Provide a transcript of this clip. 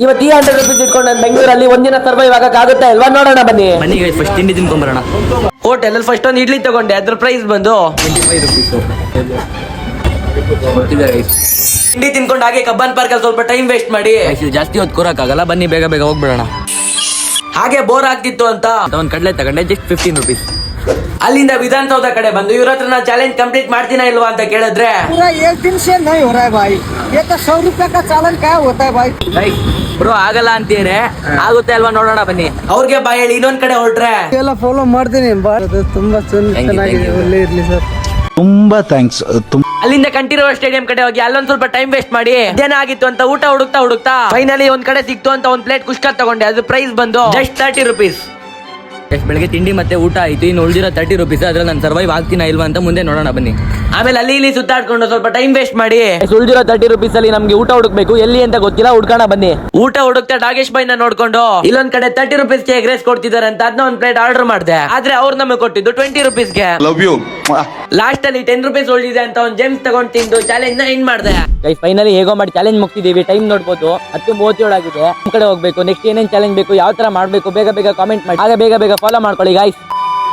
ಇವತ್ತು 300 ರೂಪೀಸ್ ಇಟ್ಕೊಂಡು ನಾನು ಬೆಂಗಳೂರಲ್ಲಿ ಒಂದಿನ ಸರ್ವೈವ್ ಆಗಕ್ಕಾಗುತ್ತೆ ಅಲ್ವಾ? ನೋಡೋಣ ಬನ್ನಿ. ಬನ್ನಿ ಗೈಸ್, ಫಸ್ಟ್ ತಿಂಡಿ ತಿನ್ಕೊಂಬರೋಣ. ಹೋಟೆಲ್ ಅಲ್ಲಿ ಫಸ್ಟ್ ಒಂದು ಇಡ್ಲಿ ತಗೊಂಡೆ, ಅದ್ರ ಪ್ರೈಸ್ ಬಂದು 25 ರೂಪೀಸು. ತಿಂಡಿ ತಿನ್ಕೊಂಡು ಹಾಗೆ ಕಬ್ಬನ್ ಪಾರ್ಕ್ ಅಲ್ಲಿ ಸ್ವಲ್ಪ ಟೈಮ್ ವೇಸ್ಟ್ ಮಾಡಿ ಇದು ಜಾಸ್ತಿ ಹೊತ್ತು ಕೂರಕ್ಕಾಗಲ್ಲ, ಬನ್ನಿ ಬೇಗ ಬೇಗ ಹೋಗ್ಬಿಡೋಣ. ಹಾಗೆ ಬೋರ್ ಆಗ್ತಿತ್ತು ಅಂತ ಒಂದು ಕಡಲೆ ತಗೊಂಡೆ, ಜಸ್ಟ್ 15 ರೂಪೀಸ್. ಅಲ್ಲಿಂದ ವಿಧಾನಸೌಧ ಕಡೆ ಬಂದು ಇವ್ರ ಹತ್ರ ನಾನು ಚಾಲೆಂಜ್ ಕಂಪ್ಲೀಟ್ ಮಾಡ್ತೀನಾ ಇಲ್ವಾ ಅಂತ ಕೇಳಿದ್ರೆ पूरा 1 दिन से नहीं हो रहा है भाई, ये तो 100 रुपए का चालन क्या होता है भाई? ಗೈಸ್ ಬ್ರೋ ಆಗಲ್ಲ ಅಂತೀರಿ, ಆಗುತ್ತೆ ಅಲ್ವಾ? ನೋಡೋಣ ಬನ್ನಿ. ಅವ್ರಿಗೆ ಬಾಯ್ ಹೇಳಿ ಇನ್ನೊಂದ್ ಕಡೆ ಹೊರಟ್ರೆ ಎಲ್ಲ ಫಾಲೋ ಮಾಡ್ತೀನಿ. ತುಂಬಾ ಚೆನ್ನಾಗಿದೆ, ಒಳ್ಳೆ ಇರ್ಲಿ ಸರ್. ತುಂಬಾ ಥ್ಯಾಂಕ್ಸ್. ಅಲ್ಲಿಂದ ಕಂಠೀರವ ಸ್ಟೇಡಿಯಂ ಕಡೆ ಹೋಗಿ ಅಲ್ಲೊಂದ್ ಸ್ವಲ್ಪ ಟೈಮ್ ವೇಸ್ಟ್ ಮಾಡಿ ಮಧ್ಯಾಹ್ನ ಆಗಿತ್ತು ಅಂತ ಊಟ ಹುಡುಕ್ತಾ ಫೈನಲಿ ಒಂದ್ ಕಡೆ ಸಿಕ್ತು ಅಂತ ಒಂದ್ ಪ್ಲೇಟ್ ಕುಷ್ಕ ತಗೊಂಡೆ, ಅದು ಪ್ರೈಸ್ ಬಂದು ಜಸ್ಟ್ 30 ರೂಪೀಸ್. ಬೆಳಗ್ಗೆ ತಿಂಡಿ ಮತ್ತೆ ಊಟ ಆಯ್ತು, ಇನ್ನು ಉಳಿದಿರೋ 30 ರೂಪೀಸ್. ಅದ್ರಲ್ಲಿ ನಾನು ಸರ್ವೈವ್ ಆಗ್ತೀನಾ ಇಲ್ವಾ ಅಂತ ಮುಂದೆ ನೋಡೋಣ ಬನ್ನಿ. ಆಮೇಲೆ ಅಲ್ಲಿ ಇಲ್ಲಿ ಸುತ್ತಾಡ್ಕೊಂಡು ಸ್ವಲ್ಪ ಟೈಮ್ ವೇಸ್ಟ್ ಮಾಡಿ ಉಳಿದಿರೋ 30 ರೂಪೀಸ್ ಅಲ್ಲಿ ನಮ್ಗೆ ಊಟ ಹುಡುಕ್ಬೇಕು, ಎಲ್ಲಿ ಅಂತ ಗೊತ್ತಿಲ್ಲ, ಹುಡ್ಕೋಣ ಬನ್ನಿ. ಊಟ ಹುಡುಕ್ತಾ ನಾಗೇಶ್ ಬೈನ ನೋಡ್ಕೊಂಡು ಇಲ್ಲೊಂದ್ ಕಡೆ 30 ರೂಪೀಸ್ಗೆ ಎಗ್ ರೈಸ್ ಕೊಡ್ತಿದಾರೆ ಅಂತ ಅದನ್ನ ಒಂದ್ ಪ್ಲೇಟ್ ಆರ್ಡರ್ ಮಾಡಿದೆ. ಆದ್ರೆ ಅವ್ರು ನಮಗೆ ಕೊಟ್ಟಿದ್ದು 20 ರೂಪೀಸ್ಗೆ. ಲಾಸ್ಟ್ ಅಲ್ಲಿ 10 ರೂಪೀಸ್ ಉಳಿದಿದೆ ಅಂತ ಒಂದ್ ಜೆಮ್ಸ್ ತಗೊಂಡ್ ತಿಂದು ಚಾಲೆಂಜ್ ನ ಎಂಡ್ ಮಾಡಿದೆ. ಗೈಸ್ ಫೈನಲಿ ಹೇಗೋ ಮಾಡಿ ಚಾಲೆಂಜ್ ಮುಗ್ತಿದೀವಿ. ಟೈಮ್ ನೋಡ್ಬೋದು 10:37 ಆಗಿದೆ. ನಮ್ ಕಡೆ ಹೋಗ್ಬೇಕು. ನೆಕ್ಸ್ಟ್ ಏನೇನ್ ಚಾಲೆಂಜ್ ಬೇಕು, ಯಾವ ತರ ಮಾಡ್ಬೇಕು ಬೇಗ ಬೇಗ ಕಾಮೆಂಟ್ ಮಾಡಿ, ಹಾಗೆ ಬೇಗ ಬೇಗ ಫಾಲೋ ಮಾಡ್ಕೊಳ್ಳಿ ಗೈಸ್.